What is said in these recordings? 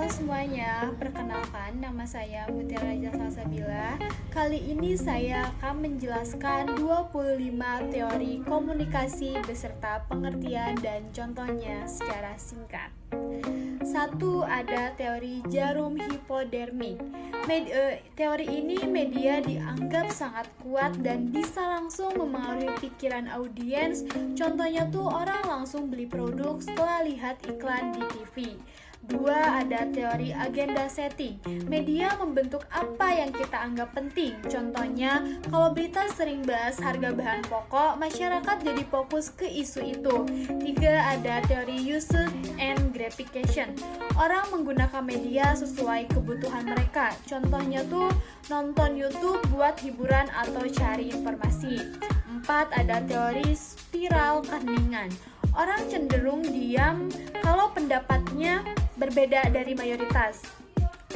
Halo semuanya, perkenalkan nama saya Mutiara Raja Salsabila. Kali ini saya akan menjelaskan 25 teori komunikasi beserta pengertian dan contohnya secara singkat. 1. Ada teori jarum hipodermik. Teori ini media dianggap sangat kuat dan bisa langsung memengaruhi pikiran audiens. Contohnya tuh orang langsung beli produk setelah lihat iklan di TV. 2. Ada teori agenda setting. Media membentuk apa yang kita anggap penting. Contohnya, kalau berita sering bahas harga bahan pokok, masyarakat jadi fokus ke isu itu. 3. Ada teori usage and gratification. Orang menggunakan media sesuai kebutuhan mereka. Contohnya tuh nonton YouTube buat hiburan atau cari informasi. 4. Ada teori spiral keheningan. Orang cenderung diam kalau pendapatnya berbeda dari mayoritas.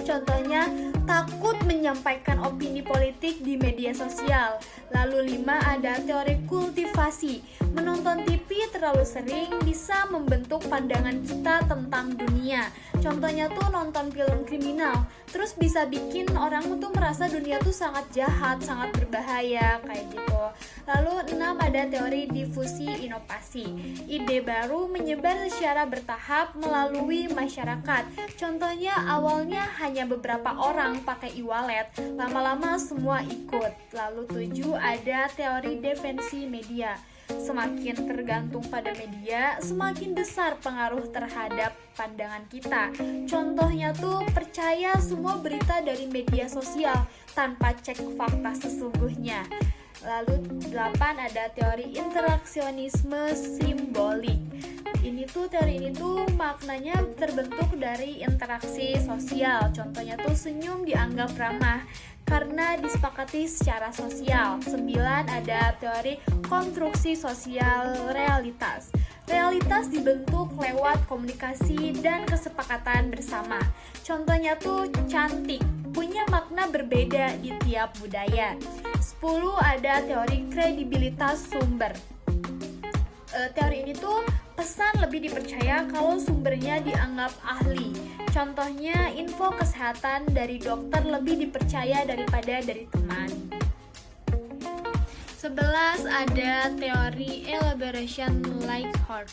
Contohnya, takut menyampaikan opini politik di media sosial. Lalu 5. Ada teori kultivasi. Menonton TV terlalu sering bisa membentuk pandangan kita tentang dunia. Contohnya tuh nonton film kriminal, terus bisa bikin orang tuh merasa dunia tuh sangat jahat, sangat berbahaya, kayak gitu. Lalu 6. Ada teori difusi inovasi. Ide baru menyebar secara bertahap melalui masyarakat. Contohnya awalnya hanya beberapa orang pakai e-wallet, lama-lama semua ikut. Lalu 7. Ada teori defensi media. Semakin tergantung pada media, semakin besar pengaruh terhadap pandangan kita. Contohnya tuh percaya semua berita dari media sosial tanpa cek fakta sesungguhnya. Lalu 8. Ada teori interaksionisme simbolik. Teori ini tuh maknanya terbentuk dari interaksi sosial. Contohnya tuh senyum dianggap ramah karena disepakati secara sosial. 9. Ada teori konstruksi sosial realitas. Realitas dibentuk lewat komunikasi dan kesepakatan bersama. Contohnya tuh cantik, punya makna berbeda di tiap budaya. 10. Ada teori kredibilitas sumber. Teori ini tuh pesan lebih dipercaya kalau sumbernya dianggap ahli. Contohnya, info kesehatan dari dokter lebih dipercaya daripada dari teman. 11. Ada teori elaboration Likert.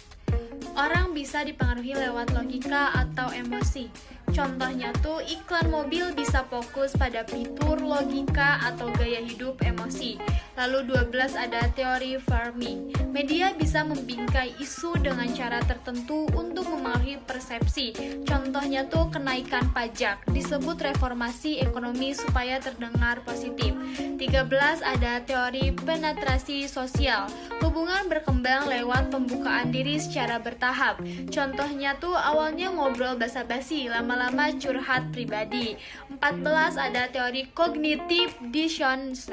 Orang bisa dipengaruhi lewat logika atau emosi. Contohnya tuh iklan mobil bisa fokus pada fitur logika atau gaya hidup emosi. Lalu 12. Ada teori farming. Media bisa membingkai isu dengan cara tertentu untuk memengaruhi persepsi. Contohnya tuh kenaikan pajak, disebut reformasi ekonomi supaya terdengar positif. 13. Ada teori penetrasi sosial. Hubungan berkembang lewat pembukaan diri secara bertahap. Contohnya tuh awalnya ngobrol basa-basi, lama-lama curhat pribadi. 14. Ada teori cognitive dissonance.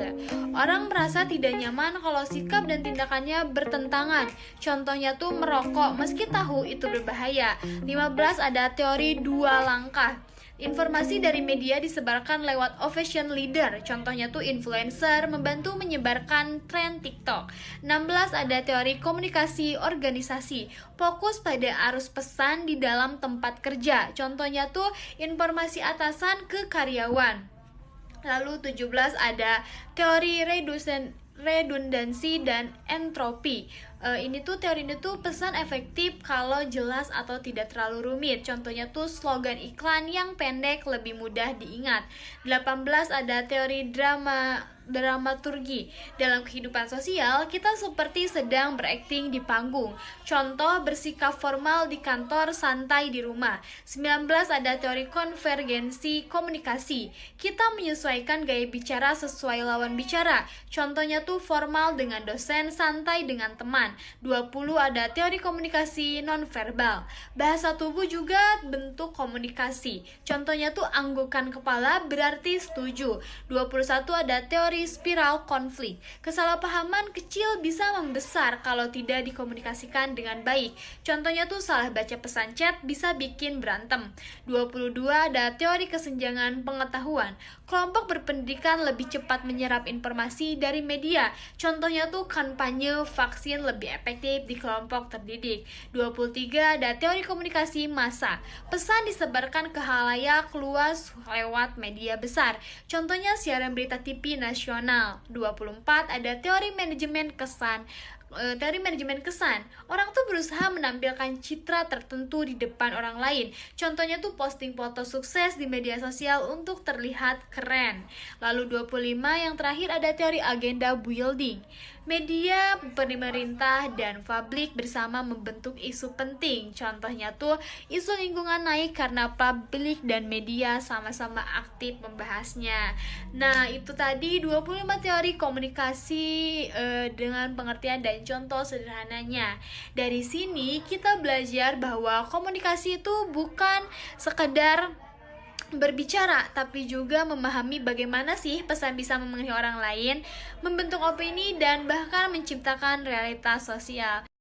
Orang merasa tidak nyaman kalau sikap dan tindakannya bertentangan. Contohnya tuh merokok meski tahu itu berbahaya. 15. Ada teori dua langkah. Informasi dari media disebarkan lewat opinion leader. Contohnya tuh influencer membantu menyebarkan tren TikTok. 16. Ada teori komunikasi organisasi. Fokus pada arus pesan di dalam tempat kerja. Contohnya tuh informasi atasan ke karyawan. Lalu 17. Ada teori redundansi dan entropi. Teori ini tuh pesan efektif kalau jelas atau tidak terlalu rumit. Contohnya tuh slogan iklan yang pendek lebih mudah diingat. 18. Ada teori dramaturgi. Dalam kehidupan sosial, kita seperti sedang berakting di panggung. Contoh, bersikap formal di kantor, santai di rumah. 19. Ada teori konvergensi komunikasi. Kita menyesuaikan gaya bicara sesuai lawan bicara. Contohnya tuh formal dengan dosen, santai dengan teman. 20. Ada teori komunikasi nonverbal. Bahasa tubuh juga bentuk komunikasi. Contohnya tuh anggukan kepala berarti setuju. 21. Ada teori teori spiral konflik. Kesalahpahaman kecil bisa membesar kalau tidak dikomunikasikan dengan baik. Contohnya tuh salah baca pesan chat bisa bikin berantem. 22 ada teori kesenjangan pengetahuan. Kelompok berpendidikan lebih cepat menyerap informasi dari media. Contohnya tuh kampanye vaksin lebih efektif di kelompok terdidik. 23 ada teori komunikasi massa. Pesan disebarkan ke khalayak luas lewat media besar. Contohnya siaran berita TV nasional. 24 ada teori manajemen kesan. Teori manajemen kesan. Orang tuh berusaha menampilkan citra tertentu di depan orang lain. Contohnya tuh posting foto sukses di media sosial untuk terlihat keren. Lalu 25 yang terakhir ada teori agenda building. Media, pemerintah, dan publik bersama membentuk isu penting. Contohnya tuh isu lingkungan naik karena publik dan media sama-sama aktif membahasnya. Nah, itu tadi 25 teori komunikasi dengan pengertian dan contoh sederhananya. Dari sini kita belajar bahwa komunikasi itu bukan sekedar berbicara, tapi juga memahami bagaimana sih pesan bisa memengaruhi orang lain, membentuk opini, dan bahkan menciptakan realitas sosial.